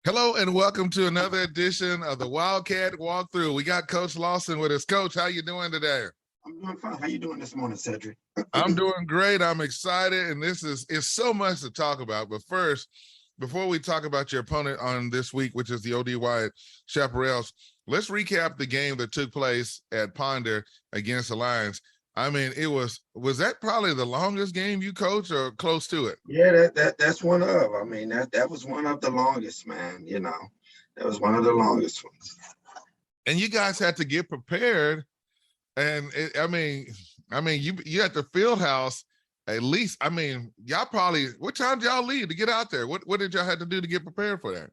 Hello and welcome to another edition of the Wildcat Walkthrough. We got Coach Lawson with us. Coach, how you doing today? I'm doing fine. How you doing this morning, Cedric? I'm doing great. I'm excited, and it's so much to talk about. But first, before we talk about your opponent on this week, which is the ODY Chaparrals, let's recap the game that took place at Ponder against the Lions. I mean, was that probably the longest game you coached or close to it? Yeah, that's one of. I mean, that was one of the longest, man. That was one of the longest ones. And you guys had to get prepared. And you at the field house, at least, I mean, y'all probably, what time did y'all leave to get out there? What did y'all have to do to get prepared for that?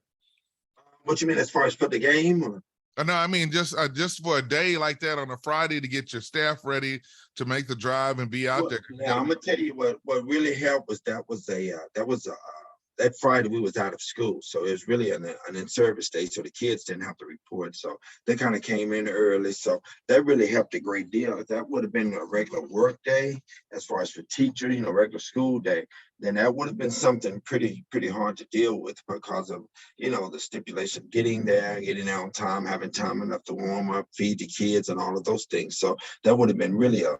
What you mean as far as for the game? Or? No, I mean, just for a day like that on a Friday to get your staff ready to make the drive and be out there. Yeah, I'm gonna tell you what really helped was that Friday we was out of school, so it was really an in-service day, so the kids didn't have to report. So they kind of came in early, so that really helped a great deal. If that would have been a regular work day, as far as for teacher, regular school day, then that would have been something pretty hard to deal with because of the stipulation getting there on time, having time enough to warm up, feed the kids, and all of those things. So that would have been really a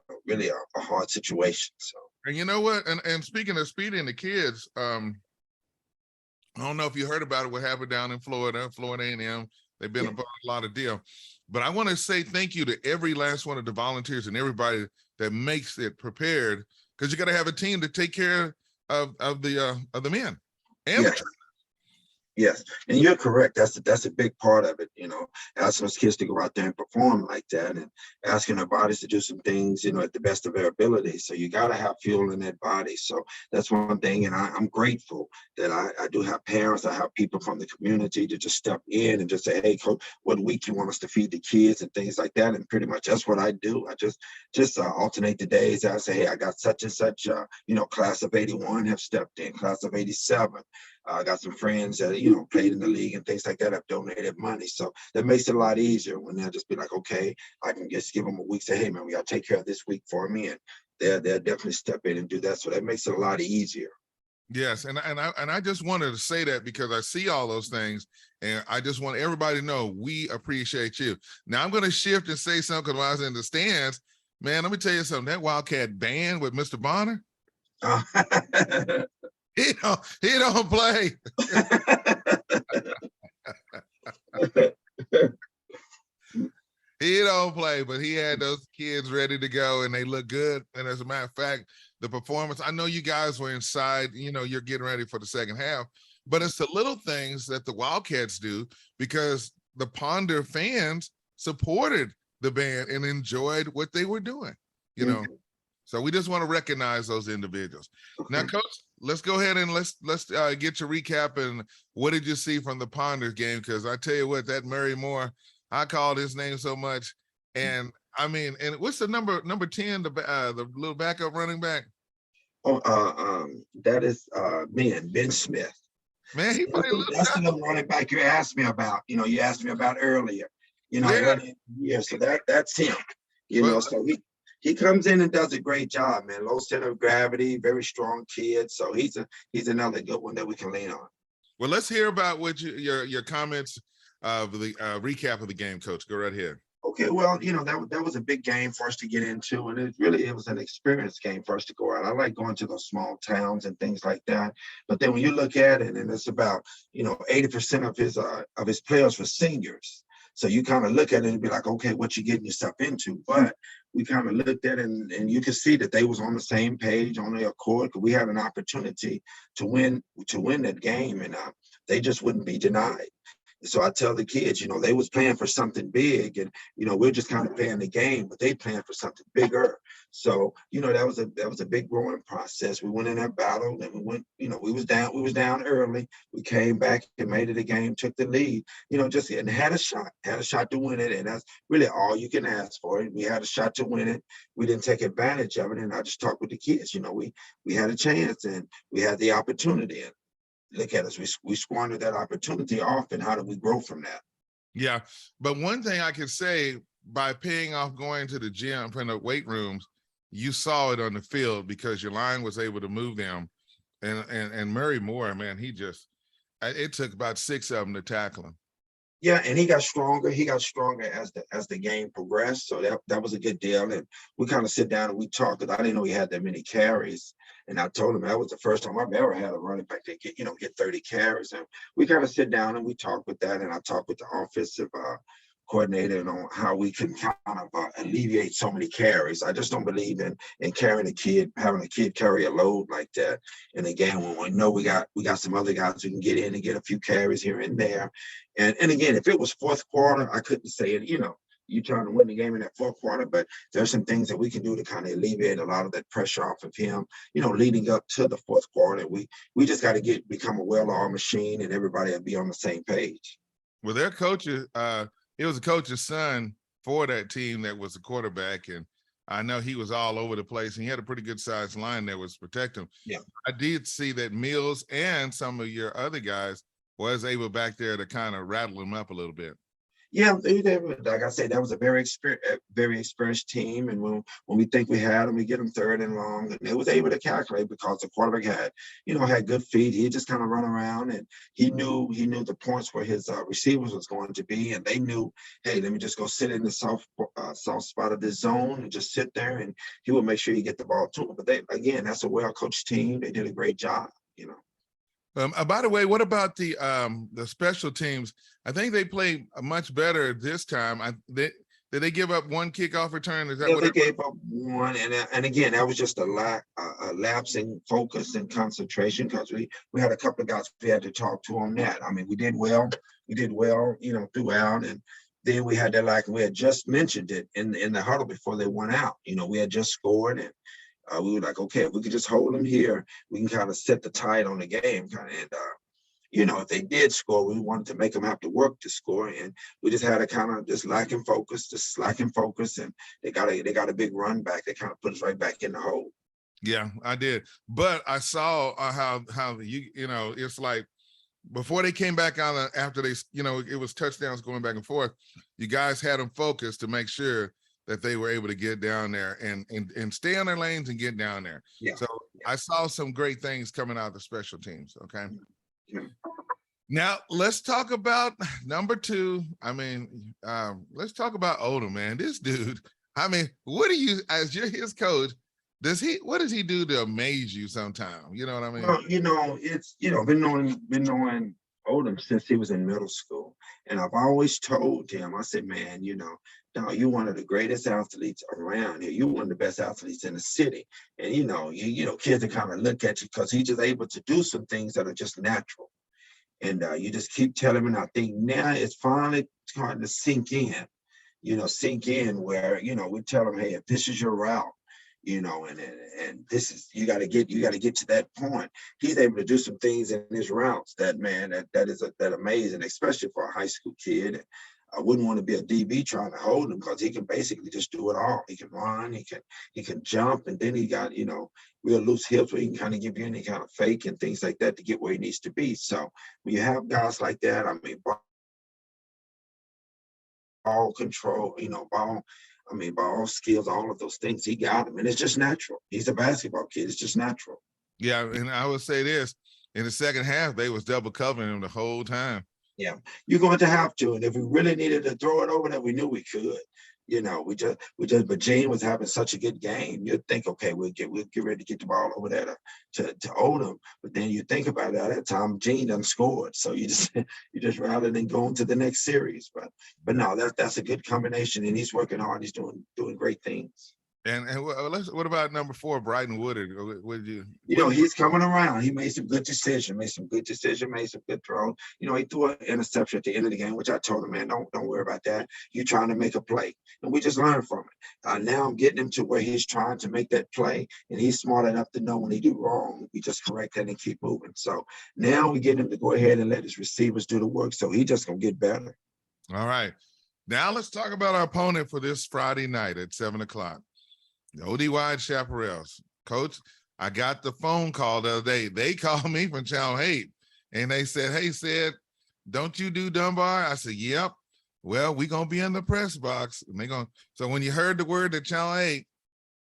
hard situation. So. And you know what? And speaking of speeding the kids, I don't know if you heard about it, what happened down in Florida A&M. They've been a lot of deal. But I want to say thank you to every last one of the volunteers and everybody that makes it prepared, because you got to have a team to take care of the men and the trainers. Yes, and you're correct. That's a big part of it. Asking those kids to go out there and perform like that, and asking their bodies to do some things, at the best of their ability. So you got to have fuel in that body. So that's one thing, and I'm grateful that I do have parents. I have people from the community to just step in and just say, "Hey, coach, what week you want us to feed the kids and things like that." And pretty much that's what I do. I just alternate the days. I say, "Hey, I got such and such. Class of '81 have stepped in. Class of '87." I got some friends that, played in the league and things like that, have donated money. So that makes it a lot easier when they'll just be like, okay, I can just give them a week, say, hey, man, we got to take care of this week for me. And they'll definitely step in and do that. So that makes it a lot easier. Yes, and I just wanted to say that because I see all those things, and I just want everybody to know we appreciate you. Now I'm going to shift and say something, because when I was in the stands, man, let me tell you something. That Wildcat band with Mr. Bonner, he don't play. He don't play, but he had those kids ready to go, and they look good. And as a matter of fact, the performance, I know you guys were inside, you're getting ready for the second half, but it's the little things that the Wildcats do, because the Ponder fans supported the band and enjoyed what they were doing, So we just want to recognize those individuals. Now, Coach, let's go ahead and let's get your recap. And what did you see from the Ponders game? Because I tell you what, that Murray Moore, I called his name so much. And I mean, and what's the number 10, the little backup running back? That is Ben Smith. Man, he played that's the little running back you asked me about. You asked me about earlier. So that's him. So he comes in and does a great job, man. Low center of gravity, very strong kid. So he's another good one that we can lean on. Well, let's hear about what your comments of the recap of the game, Coach. Go right ahead. Okay, well, that was a big game for us to get into, and it was an experience game for us to go out. I like going to those small towns and things like that. But then when you look at it, and it's about 80% of his players were seniors. So you kind of look at it and be like, okay, what you getting yourself into? But we kind of looked at it, and you could see that they was on the same page, on their accord, because we had an opportunity to win that game, and they just wouldn't be denied. So I tell the kids, they was playing for something big, and we're just kind of playing the game, but they playing for something bigger. So that was a big growing process. We went in that battle, and we went, we was down early. We came back and made it a game, took the lead, and had a shot to win it, and that's really all you can ask for. We had a shot to win it. We didn't take advantage of it, and I just talked with the kids. We had a chance, and we had the opportunity. And look at us, we squandered that opportunity off, and how do we grow from that? Yeah, but one thing I can say, by paying off going to the gym in the weight rooms, you saw it on the field because your line was able to move them. And Murray Moore, man, he just, It took about 6 of them to tackle him. Yeah, and he got stronger. He got stronger as the game progressed. So that was a good deal. And we kind of sit down and we talked because I didn't know he had that many carries. And I told him that was the first time I've ever had a running back that get 30 carries. And we kind of sit down and we talk with that. And I talked with the offensive coordinator on how we can kind of alleviate so many carries. I just don't believe in carrying having a kid carry a load like that in a game when we know we got some other guys who can get in and get a few carries here and there. And again, if it was fourth quarter, I couldn't say it, you trying to win the game in that fourth quarter, but there's some things that we can do to kind of alleviate a lot of that pressure off of him, leading up to the fourth quarter. We just got to become a well-oiled machine and everybody will be on the same page. Well, their coaches, it was a coach's son for that team that was the quarterback. And I know he was all over the place and he had a pretty good sized line that was protect him. Yeah. I did see that Mills and some of your other guys was able back there to kind of rattle him up a little bit. Yeah, like I said, that was a very experienced team. And when we think we had them, we get them third and long. And they was able to calculate because the quarterback had good feet. He just kind of run around and he knew the points where his receivers was going to be. And they knew, hey, let me just go sit in the soft spot of this zone and just sit there and he will make sure you get the ball to him. But that's a well-coached team. They did a great job, By the way, what about the special teams? I think they played much better this time. Did they give up one kickoff return? Is that what they gave up one? And again, that was just a lapse in focus and concentration because we had a couple of guys we had to talk to on that. I mean, we did well, throughout, and then we had that we had just mentioned it in the huddle before they went out. We had just scored and. We were like, okay, if we could just hold them here, we can kind of set the tide on the game. If they did score, we wanted to make them have to work to score. And we just had a kind of just slacking focus. And they got a big run back. They kind of put us right back in the hole. Yeah, I did. But I saw how it's like before they came back out after they, it was touchdowns going back and forth. You guys had them focused to make sure that they were able to get down there and stay on their lanes and get down there. Yeah. So I saw some great things coming out of the special teams. Okay. Yeah. Now let's talk about number 2. Let's talk about ODOM, man. This dude, what do you, as his coach, what does he do to amaze you sometime? You know what I mean? Well, it's, been knowing ODOM since he was in middle school. And I've always told him, I said, man, now you're one of the greatest athletes around here. You're one of the best athletes in the city. And, kids are kind of look at you because he's just able to do some things that are just natural. And you just keep telling him. And I think now it's finally starting to sink in where, we tell him, hey, if this is your route, and this is, you got to get to that point. He's able to do some things in his routes that that amazing, especially for a high school kid. I wouldn't want to be a DB trying to hold him because he can basically just do it all. He can run, he can jump, and then he got, real loose hips where he can kind of give you any kind of fake and things like that to get where he needs to be. So when you have guys like that, ball control, ball skills, all of those things, he got them. And it's just natural. He's a basketball kid. It's just natural. Yeah, and I would say this, in the second half, they was double covering him the whole time. Yeah, you're going to have to. And if we really needed to throw it over there, we knew we could. But Gene was having such a good game. You'd think, okay, we'll get ready to get the ball over there to ODOM. But then you think about it, at that time, Gene done scored. So you just rather than going to the next series. But no, that's a good combination. And he's working hard. He's doing great things. And what about number 4, Brighton Woodard? He's coming around. He made some good decisions, made some good throws. He threw an interception at the end of the game, which I told him, man, don't worry about that. You're trying to make a play. And we just learned from it. Now I'm getting him to where he's trying to make that play, and he's smart enough to know when he do wrong, we just correct that and keep moving. So now we get him to go ahead and let his receivers do the work. So he just going to get better. All right. Now let's talk about our opponent for this Friday night at 7:00. The ODY Chaparrals. Coach, I got the phone call the other day. They called me from Channel 8 and they said, hey, don't you do Dunbar? I said, yep. Well, we're going to be in the press box. And so when you heard the word that Channel 8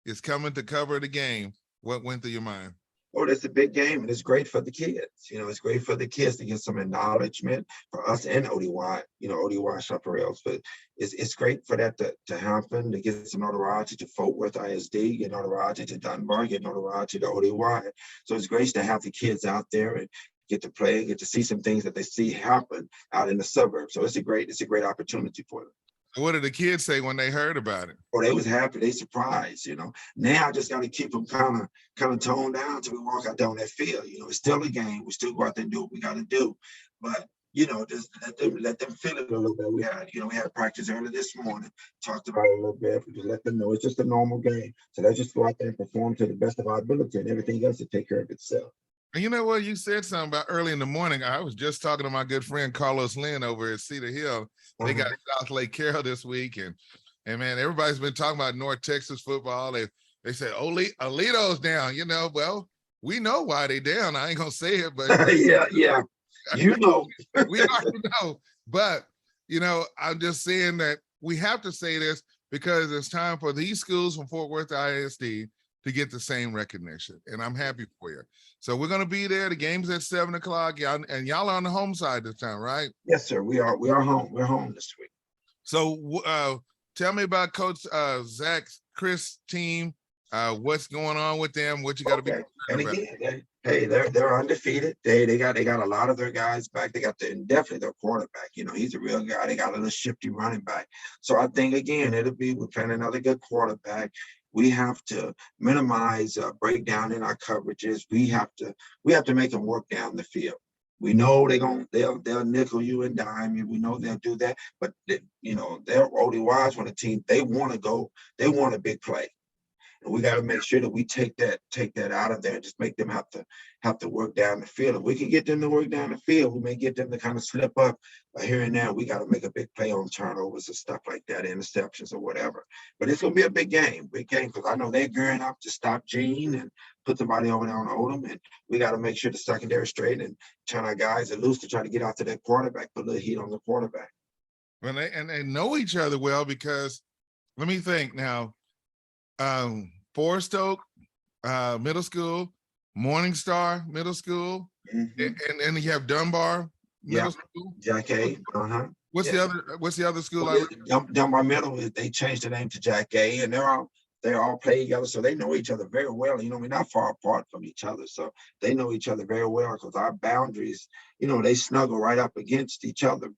is coming to cover the game, what went through your mind? Oh, that's a big game, and it's great for the kids. It's great for the kids to get some acknowledgement for us and ODY, ODY chaparrals. But it's great for that to happen, to get some notoriety to Fort Worth ISD, get notoriety to Dunbar, get notoriety to ODY. So it's great to have the kids out there and get to play, get to see some things that they see happen out in the suburbs. So it's a great opportunity for them. What did the kids say when they heard about it? Or they was happy, they surprised. Now I just got to keep them kind of toned down till we walk out down that field. It's still a game. We still go out there and do what we got to do. But just let them feel it a little bit. We had practice early this morning, talked about it a little bit. We just let them know it's just a normal game. So let's just go out there and perform to the best of our ability, and everything else will take care of itself. And you know what? You said something about early in the morning. I was just talking to my good friend Carlos Lynn over at Cedar Hill. They got South Lake Carroll this week, and man, everybody's been talking about North Texas football. They said Alito's down. Well, we know why they down. I ain't gonna say it, but yeah, we already know. But I'm just saying that we have to say this because it's time for these schools from Fort Worth ISD to get the same recognition, and I'm happy for you. So we're gonna be there. The game's at 7:00. Y'all are on the home side this time, right? Yes, sir. We are home. We're home this week. So tell me about Coach Zach's Chris team. What's going on with them? What you got to be? And again, they're undefeated. They got a lot of their guys back. They got definitely their quarterback. He's a real guy. They got a little shifty running back. So I think again, we're playing another good quarterback. We have to minimize breakdown in our coverages. We have to make them work down the field. We know they'll nickel you and dime you. We know they'll do that, but they're ODYs on the team. They want to go. They want a big play. And we got to make sure that we take that out of there and just make them have to work down the field. If we can get them to work down the field, we may get them to kind of slip up here and there. We got to make a big play on turnovers and stuff like that, interceptions or whatever. But it's gonna be a big game, because I know they're gearing up to stop Gene and put somebody over there on ODOM, and we got to make sure the secondary straight and turn our guys loose to try to get out to that quarterback, put a little heat on the quarterback. Well, they know each other well, because let me think now. Forest Oak Middle School, Morning Star Middle School, and you have Dunbar Middle School. Jack A. What's the other school? Dunbar Middle. They changed the name to Jack A. And they all play together, so they know each other very well. We're not far apart from each other, so they know each other very well, because our boundaries, they snuggle right up against each other.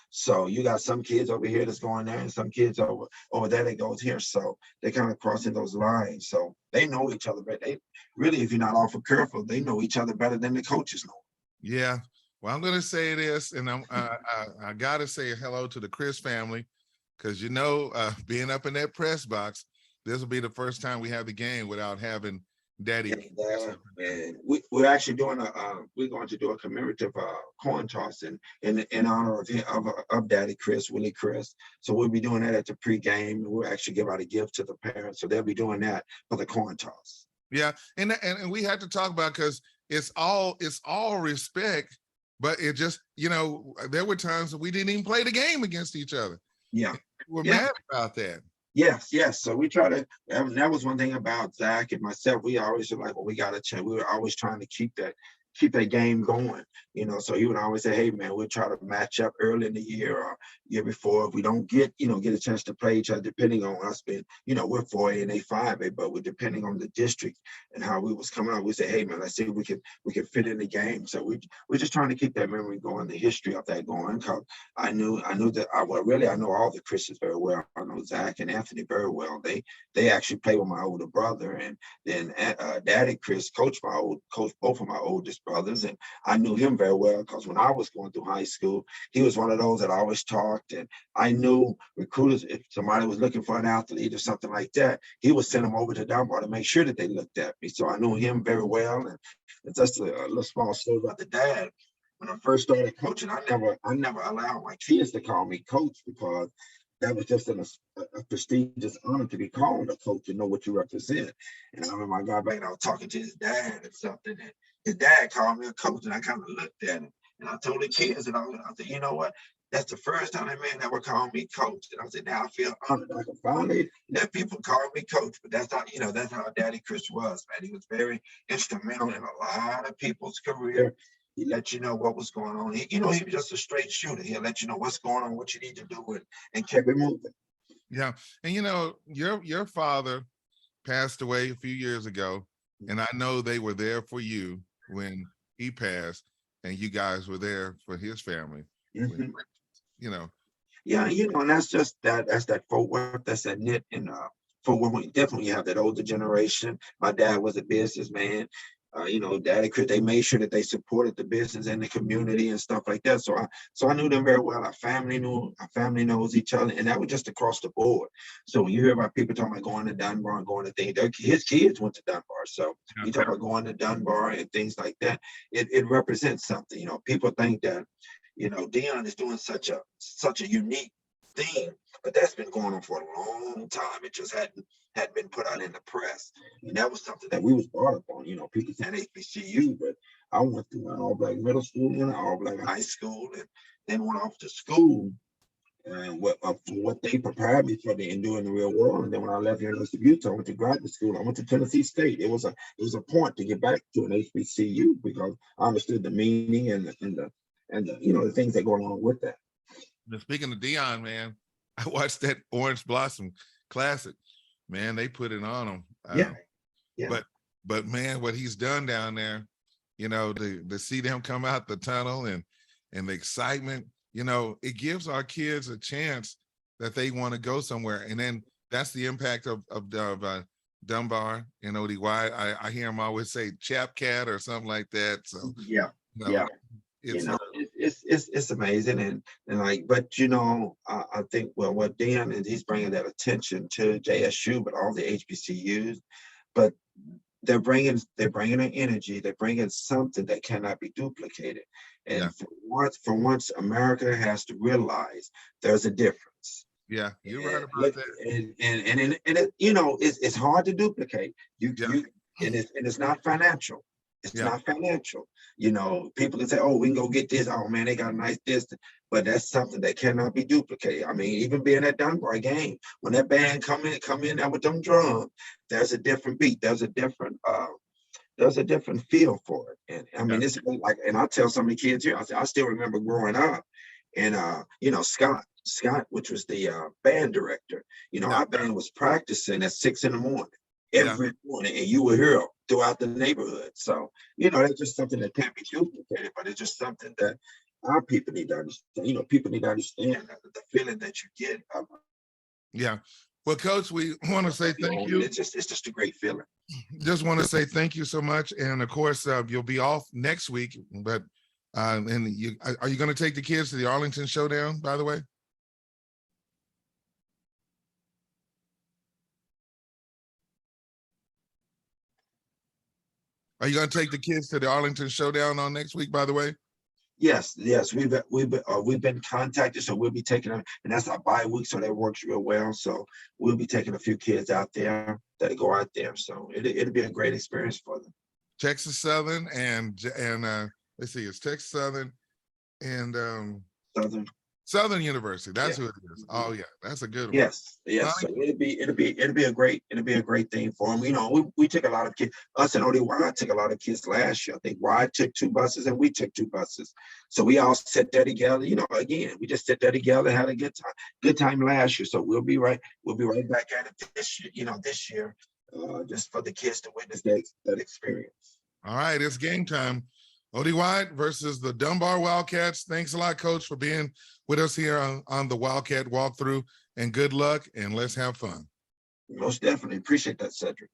So you got some kids over here that's going there, and some kids over there that goes here. So they're kind of crossing those lines. So they know each other, but they really, if you're not awful careful, they know each other better than the coaches know. Yeah. Well, I'm going to say this, and I got to say hello to the Chris family, because being up in that press box, this will be the first time we have the game without having Daddy. And we're actually we're going to do a commemorative coin toss in honor of Daddy Chris, Willie Chris. So we'll be doing that at the pregame. We'll actually give out a gift to the parents, so they'll be doing that for the coin toss. Yeah, and we had to talk about, because it's all respect, but it just there were times that we didn't even play the game against each other. Yeah, we're mad about that. Yes. So we try to, and that was one thing about Zach and myself. We always were like, well, we got to change. We were always trying to keep that game going, so he would always say, hey man, we'll try to match up early in the year or year before. If we don't get a chance to play each other, depending on us being, we're 4A and they 5A, but we're depending on the district and how we was coming out. We say, hey man, let's see if we can fit in the game. So we're just trying to keep that memory going, the history of that going, because I knew that I know all the Christians very well. I know Zach and Anthony very well. They actually play with my older brother, and then Daddy Chris coached both of my oldest brothers, and I knew him very well, because when I was going through high school, he was one of those that always talked, and I knew recruiters, if somebody was looking for an athlete or something like that, he would send them over to Dunbar to make sure that they looked at me. So I knew him very well. And it's just a little small story about the dad. When I first started coaching, I never allowed my kids to call me coach, because that was just a prestigious honor to be called a coach and know what you represent. And I remember I got back and I was talking to his dad and something, and his dad called me a coach, and I kind of looked at him and I told the kids, and I said, you know what? That's the first time that man ever called me coach. And I said, now I feel honored. I can finally let people call me coach. But that's how, that's how Daddy Chris was, man. He was very instrumental in a lot of people's career. He let you know what was going on. He was just a straight shooter. He'll let you know what's going on, what you need to do, and keep it moving. Yeah. And your father passed away a few years ago, and I know they were there for you when he passed, and you guys were there for his family. Mm-hmm. Yeah, and that's just that's that footwork, that's that knit and footwork. Definitely you have that older generation. My dad was a businessman. Daddy Chris, they made sure that they supported the business and the community and stuff like that. So I knew them very well. Our family knows each other, and that was just across the board. So when you hear about people talking about going to Dunbar and going to things, his kids went to Dunbar. So you talk about going to Dunbar and things like that, it represents something. People think that Deion is doing such a unique thing, but that's been going on for a long time. It just hadn't been put out in the press, and that was something that we was brought up on. People saying HBCU, but I went through an all-black middle school and an all-black high school, and then went off to school. And what they prepared me for the endure in the real world. And then when I left University of Utah, I went to graduate school. I went to Tennessee State. It was a point to get back to an HBCU because I understood the meaning and the things that go along with that. Speaking of Deion, man, I watched that Orange Blossom Classic. Man, they put it on him. Yeah. But man, what he's done down there, to see them come out the tunnel and the excitement, it gives our kids a chance that they want to go somewhere. And then that's the impact of Dunbar and ODY. I hear him always say Chap Cat or something like that. So yeah. It's it's amazing but I think what Dan is, he's bringing that attention to JSU, but all the HBCUs, but they're bringing an energy, they're bringing something that cannot be duplicated, and for once America has to realize there's a difference. Yeah, you're right about that. And it's hard to duplicate. And it's not financial. It's not financial. People can say, oh, we can go get this. Oh man, they got a nice distance. But that's something that cannot be duplicated. I mean, even being at Dunbar game, when that band come in there with them drums, there's a different beat. There's a different feel for it. And I mean, it's like, and I tell some of the kids here, I still remember growing up, and Scott, which was the band director, our band was practicing at 6 a.m. every morning, and you were here throughout the neighborhood. So, that's just something that can't be duplicated, but it's just something that our people need to understand. People need to understand the feeling that you get. Yeah. Well, Coach, we want to say thank you. It's just a great feeling. Just want to say thank you so much. And of course, you'll be off next week, but are you going to take the kids to the Arlington Showdown, by the way? Are you going to take the kids to the Arlington Showdown on next week, by the way? Yes, we've been contacted, so we'll be taking them, and that's our bye week, so that works real well. So we'll be taking a few kids out there that go out there. So it'll be a great experience for them. Texas Southern and let's see, it's Texas Southern and Southern University. That's who it is. Oh yeah, that's a good one. Yes. So it'll be a great thing for them. We took a lot of kids. Us and ODY took a lot of kids last year. I think Y took 2 buses and we took 2 buses. So we all sat there together. Again, we just sat there together, had a good time last year. So we'll be right back at it this year, just for the kids to witness that experience. All right, it's game time. ODY versus the Dunbar Wildcats. Thanks a lot, Coach, for being with us here on the Wildcat walkthrough, and good luck, and let's have fun. Most definitely. Appreciate that, Cedric.